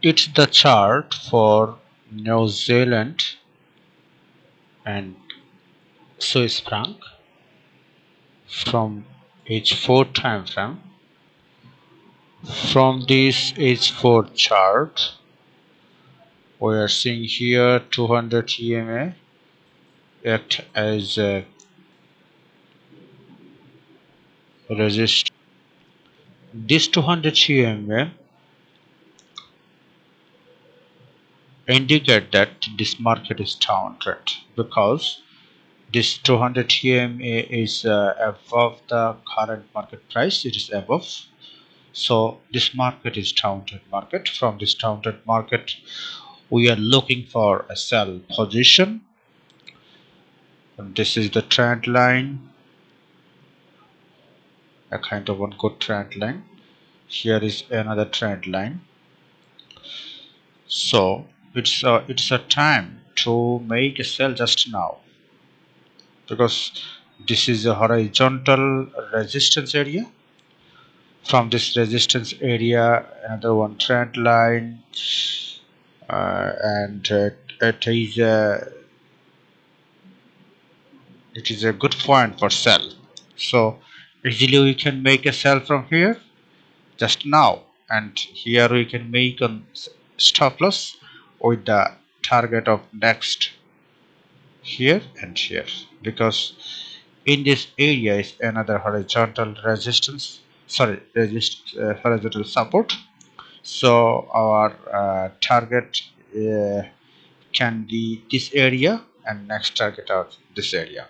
It's the chart for New Zealand and Swiss franc from H4 time frame. From this H4 chart, we are seeing here 200 EMA act as a resistance. This 200 EMA indicate that this market is downtrend because this 200 EMA is above the current market price. It is above. So this market is downtrend market. From this downtrend market, we are looking for a sell position. And this is the trend line, a kind of one good trend line. Here is another trend line. So it's a time to make a sell just now, because this is a horizontal resistance area. From this resistance area, another one trend line, and it is a good point for sell. So easily we can make a sell from here just now, and here we can make a stop loss with the target of next here and here, because in this area is another horizontal resistance, sorry, horizontal support. So our target can be this area, and next target of this area.